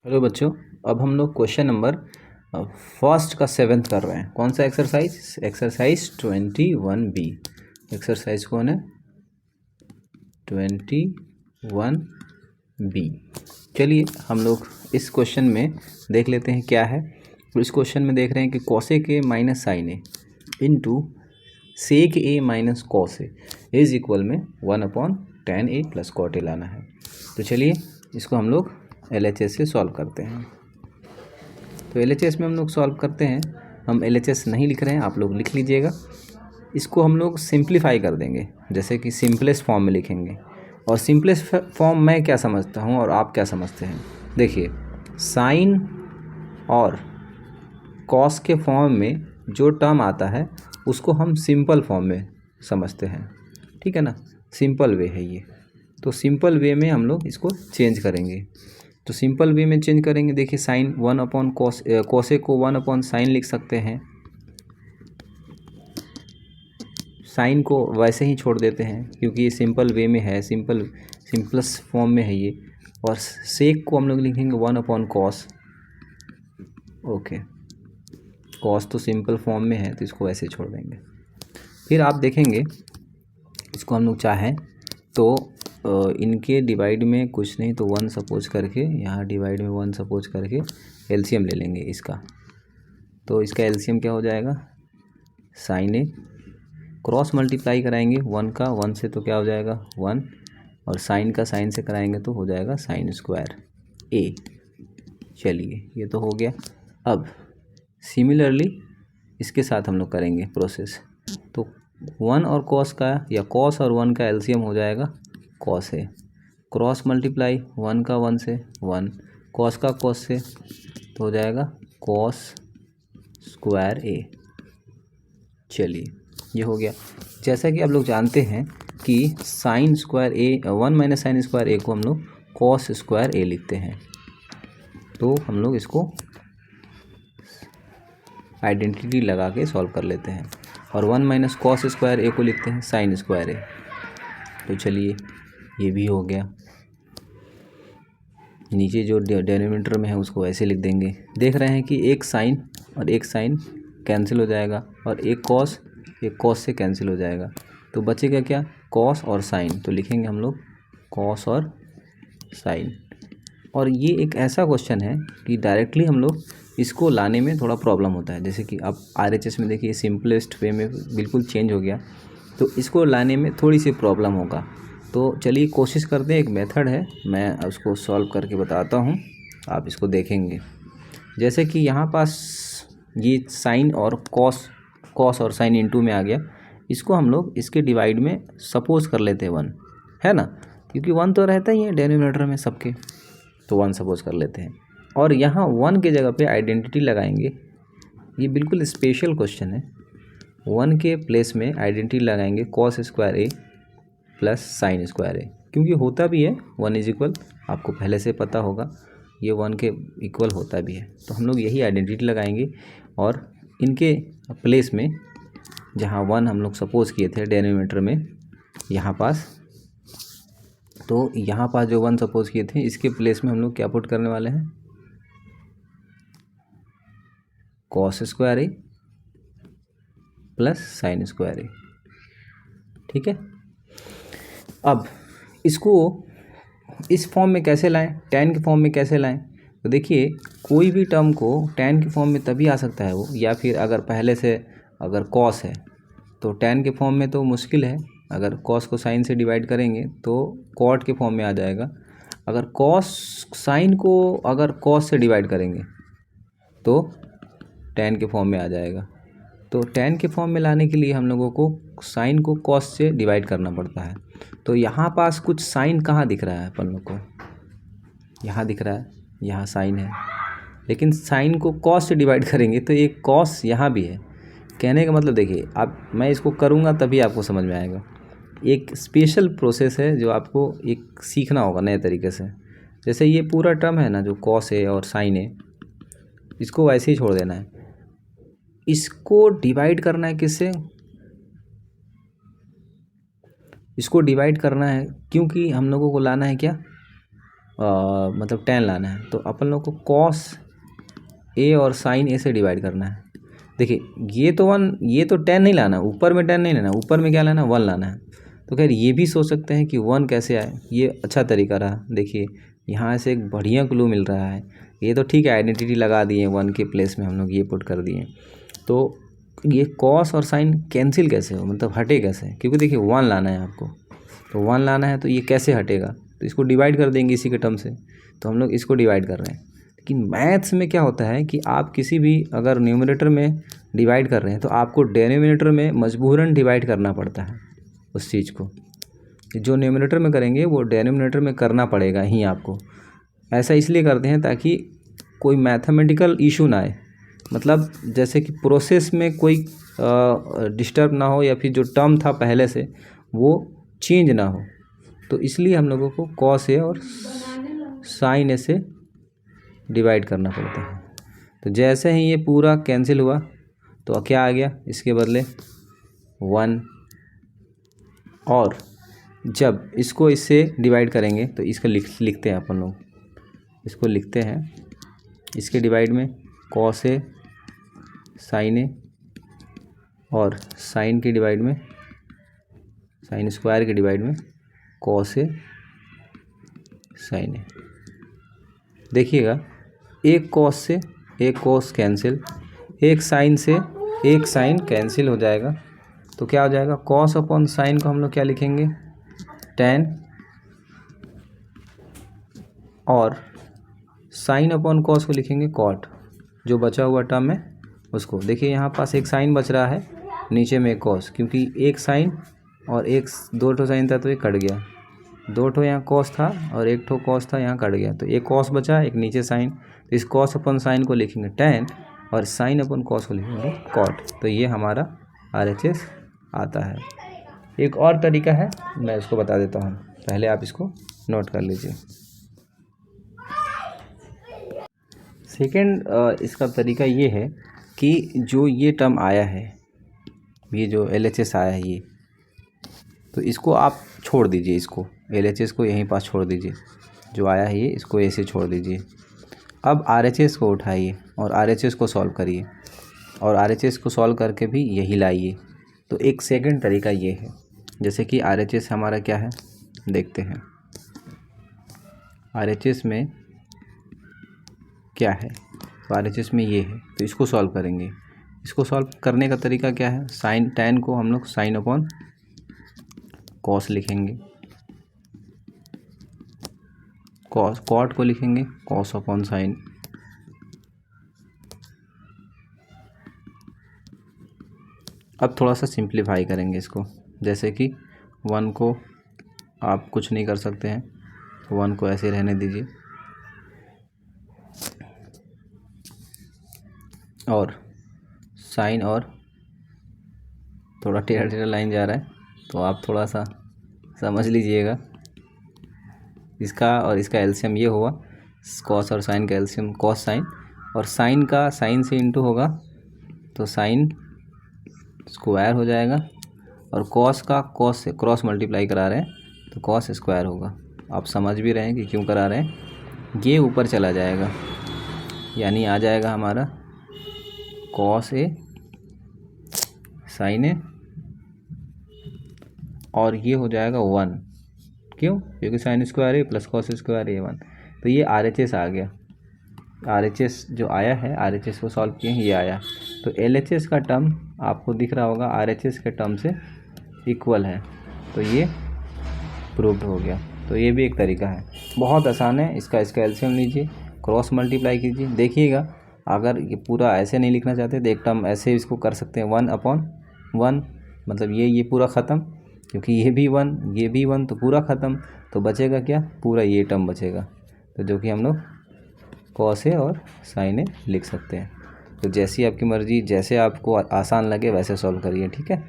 Hello बच्चों। अब हम लोग क्वेश्चन नंबर फर्स्ट का 7th कर रहे हैं। कौन सा एक्सरसाइज? Exercise 21B। एक्सरसाइज कौन है? 21B। चलिए हम लोग इस क्वेश्चन में देख लेते हैं क्या है। तो इस क्वेश्चन में देख रहे हैं कि cosec A minus sine A into sec A minus cos A is equal में 1/tan a plus cot A लाना है। तो चलिए इसको हम लोग LHS से सॉल्व करते हैं। तो LHS में हम लोग सॉल्व करते हैं। हम LHS नहीं लिख रहे हैं, आप लोग लिख लीजिएगा। इसको हम लोग सिंप्लीफाई कर देंगे, जैसे कि सिंपलेस्ट फॉर्म में लिखेंगे। और सिंपलेस्ट फॉर्म मैं क्या समझता हूँ और आप क्या समझते हैं? देखिए, साइन और कॉस के फॉर्म में जो टर्म आता है उसको हम सिंपल फॉर्म में समझते हैं, ठीक है ना। सिंपल वे है ये। तो सिंपल वे में हम लोग इसको चेंज करेंगे। तो सिंपल वे में चेंज करेंगे। देखिए, साइन 1/cos, कोसे को 1/sin लिख सकते हैं। साइन को वैसे ही छोड़ देते हैं क्योंकि ये सिंपल वे में है, सिंपलेस्ट फॉर्म में है ये। और सेक को हम लोग लिखेंगे 1/cos। ओके, कॉस तो सिंपल फॉर्म में है तो इसको ऐसे छोड़ देंगे। फिर आप देखेंगे इसको हम लोग चाहें तो इनके डिवाइड में कुछ नहीं तो 1 सपोज करके, यहाँ डिवाइड में 1 सपोज करके एलसीएम ले लेंगे इसका। तो इसका एलसीएम क्या हो जाएगा? साइन ए। क्रॉस मल्टीप्लाई कराएंगे 1 का 1 से तो क्या हो जाएगा 1, और साइन का साइन से कराएंगे तो हो जाएगा साइन स्क्वायर ए। चलिए ये तो हो गया। अब सिमिलरली इसके साथ हम लोग करेंगे प्रोसेस। तो 1 और कॉस का या कॉस और 1 का एलसीएम हो जाएगा कॉस ए। क्रॉस मल्टीप्लाई 1 का 1 से 1, कॉस का कॉस से तो हो जाएगा कॉस स्क्वायर ए। चलिए ये हो गया। जैसा कि आप लोग जानते हैं कि साइन स्क्वायर ए 1 माइनस साइन स्क्वायर ए को हम लोग कॉस स्क्वायर ए लिखते हैं। तो हम लोग इसको आइडेंटिटी लगा के सॉल्व कर लेते हैं। और 1 माइनस कॉस स्क्वायर ए को लिखते हैं साइन स्क्वायर ए। तो चलिए ये भी हो गया। नीचे जो डेनोमिनेटर में है उसको ऐसे लिख देंगे। देख रहे हैं कि एक साइन और एक साइन कैंसिल हो जाएगा, और एक कॉस से कैंसिल हो जाएगा। तो बचेगा क्या? कॉस और साइन। तो लिखेंगे हम लोग कॉस और साइन। और ये एक ऐसा क्वेश्चन है कि डायरेक्टली हम लोग इसको लाने में थोड़ा प्रॉब्लम होता है। जैसे कि आप RHS में देखिए सिंपलेस्ट वे में बिल्कुल चेंज हो गया, तो इसको लाने में थोड़ी सी प्रॉब्लम होगा। तो चलिए कोशिश करते हैं। एक मेथड है, मैं उसको सॉल्व करके बताता हूँ, आप इसको देखेंगे। जैसे कि यहाँ पास ये साइन और कॉस और साइन इनटू में आ गया। इसको हम लोग इसके डिवाइड में सपोज कर लेते हैं 1, है ना, क्योंकि 1 तो रहता ही है डेनोमिनेटर में सबके। तो 1 सपोज कर लेते हैं और यहाँ 1 के जगह पे आइडेंटिटी लगाएंगे। ये बिल्कुल स्पेशल क्वेश्चन है। 1 के प्लेस में आइडेंटिटी लगाएंगे कॉस स्क्वायर ए प्लस साइन स्क्वायर ए, क्योंकि होता भी है 1 इज इक्वल, आपको पहले से पता होगा ये 1 के इक्वल होता भी है। तो हम लोग यही आइडेंटिटी लगाएंगे और इनके प्लेस में जहाँ 1 हम लोग सपोज किए थे डेनोमिनेटर में यहाँ पास, तो यहाँ पास जो 1 सपोज किए थे इसके प्लेस में हम लोग क्या पुट करने वाले हैं? कॉस स्क्वायर ए प्लस साइन स्क्वायर ए, ठीक है। अब इसको इस फॉर्म में कैसे लाएं? tan के फॉर्म में कैसे लाएं? तो देखिए, कोई भी टर्म को tan के फॉर्म में तभी आ सकता है वो, या फिर अगर पहले से अगर कॉस है तो tan के फॉर्म में तो मुश्किल है। अगर कॉस को साइन से डिवाइड करेंगे तो कॉट के फॉर्म में आ जाएगा। अगर कॉस साइन को अगर कॉस से डिवाइड करेंगे तो tan के फॉर्म में आ जाएगा। तो tan के फॉर्म में लाने के लिए हम लोगों को साइन को कॉस से डिवाइड करना पड़ता है। तो यहाँ पास कुछ साइन कहाँ दिख रहा है अपन लोग को? यहाँ दिख रहा है, यहाँ साइन है, लेकिन साइन को कॉस से डिवाइड करेंगे तो एक कॉस यहाँ भी है। कहने का मतलब देखिए, आप मैं इसको करूँगा तभी आपको समझ में आएगा। एक स्पेशल प्रोसेस है जो आपको एक सीखना होगा नए तरीके से। जैसे ये पूरा टर्म है ना जो कॉस है और साइन है, इसको वैसे ही छोड़ देना है। इसको डिवाइड करना है किससे? इसको डिवाइड करना है क्योंकि हम लोगों को लाना है क्या? मतलब tan लाना है, तो अपन लोग को cos A और sin A से डिवाइड करना है। देखिए ये तो 1, ये तो tan नहीं लाना, ऊपर में tan नहीं लाना, ऊपर में क्या लाना है 1 लाना है। तो खैर ये भी सोच सकते हैं कि 1 कैसे आए, ये अच्छा तरीका रहा। देखिए यहाँ से एक बढ़िया क्लू मिल रहा है। ये तो ठीक है, आइडेंटिटी लगा दिए 1 के प्लेस में हम लोग ये पुट कर दिए। तो ये cos और sin कैंसिल कैसे हो, मतलब हटे कैसे, क्योंकि देखिए 1 लाना है आपको, तो 1 लाना है तो ये कैसे हटेगा, तो इसको डिवाइड कर देंगे इसी के टर्म से। तो हम लोग इसको डिवाइड कर रहे हैं। लेकिन मैथ्स में क्या होता है कि आप किसी भी अगर न्यूमरेटर में डिवाइड कर रहे हैं तो आपको डेनोमिनेटर में मजबूरन डिवाइड करना पड़ता है उस चीज़ को। जो न्यूमरेटर में करेंगे वो डेनोमिनेटर में करना पड़ेगा ही आपको। ऐसा इसलिए करते हैं ताकि कोई मैथमेटिकल इशू ना आए, मतलब जैसे कि प्रोसेस में कोई डिस्टर्ब ना हो, या फिर जो टर्म था पहले से वो चेंज ना हो। तो इसलिए हम लोगों को cos A और sin A से डिवाइड करना पड़ता है। तो जैसे ही ये पूरा कैंसिल हुआ तो क्या आ गया इसके बदले 1, और जब इसको इससे डिवाइड करेंगे तो इसको लिखते हैं अपन लोग, इसको लिखते हैं इसके डिवाइड में cos A sin A, और sin के डिवाइड में, sin स्क्वायर के डिवाइड में cos A sin A। देखिएगा एक cos से एक cos कैंसिल, एक sin से एक sin कैंसिल हो जाएगा। तो क्या हो जाएगा, cos अपॉन sin को हम लोग क्या लिखेंगे tan, और sin अपॉन cos को लिखेंगे cot। जो बचा हुआ टर्म है उसको देखिए, यहाँ पास एक sin बच रहा है, नीचे में एक cos, क्योंकि एक sin और एक 2 ठो sin था तो एक कट गया, 2 ठो यहाँ cos था और 1 ठो cos था, यहाँ कट गया, तो एक cos बचा, एक नीचे sin। तो इस cos अपन sin को लिखेंगे tan, और sin अपन cos को लिखेंगे cot। तो ये हमारा RHS आता है। एक और तरीका है, मैं इसको बता देता हूँ, पहले आप इसको नोट कर लीजिए। सेकेंड इसका तरीका ये है कि जो ये टर्म आया है, ये जो LHS आया है ये, तो इसको आप छोड़ दीजिए, इसको LHS को यहीं पास छोड़ दीजिए, जो आया है ये इसको ऐसे छोड़ दीजिए। अब RHS को उठाइए और RHS को सॉल्व करिए, और RHS को सॉल्व करके भी यही लाइए। तो एक सेकंड तरीका ये है, जैसे कि RHS हमारा क्या है देखते हैं। RHS में क्या है, तो RHS में ये है, तो इसको सॉल्व करेंगे। इसको सॉल्व करने का तरीका क्या है, साइन tan को हम लोग sin अपॉन cos लिखेंगे, cot को लिखेंगे cos अपॉन sin। अब थोड़ा सा सिंप्लीफाई करेंगे इसको, जैसे कि 1 को आप कुछ नहीं कर सकते हैं, 1 को ऐसे रहने दीजिए, और साइन, और थोड़ा टेढ़ा टेढ़ा लाइन जा रहा है तो आप थोड़ा सा समझ लीजिएगा। इसका और इसका एलसीएम ये हुआ, cos और sin का एलसीएम cos sin, और sin का sin से इंटू होगा तो sin स्क्वायर हो जाएगा, और cos का cos से क्रॉस मल्टीप्लाई करा रहे हैं तो cos स्क्वायर होगा। आप समझ भी रहे हैं कि क्यों करा रहे हैं। ये ऊपर चला जाएगा, यानी आ जाएगा हमारा cos A sin A, और ये हो जाएगा 1, क्यों, क्योंकि sin square A plus cos square A 1। तो ये RHS आ गया, RHS जो आया है, RHS को सॉल्व किए ये आया। तो LHS का टर्म आपको दिख रहा होगा RHS के टर्म से इक्वल है, तो ये प्रूव्ड हो गया। तो ये भी एक तरीका है, बहुत आसान है। इसका एलसीएम लीजिए, क्रॉस मल्टीप्लाई कीजिए। देखिएगा अगर ये पूरा ऐसे नहीं लिखना चाहते तो एक टर्म ऐसे इसको कर सकते हैं, 1 अपॉन 1, मतलब ये पूरा ख़त्म, क्योंकि ये भी 1 ये भी 1, तो पूरा ख़त्म। तो बचेगा क्या, पूरा ये टर्म बचेगा, तो जो कि हम लोग cos A और sin A लिख सकते हैं। तो जैसी आपकी मर्ज़ी, जैसे आपको आसान लगे वैसे सॉल्व करिए, ठीक है।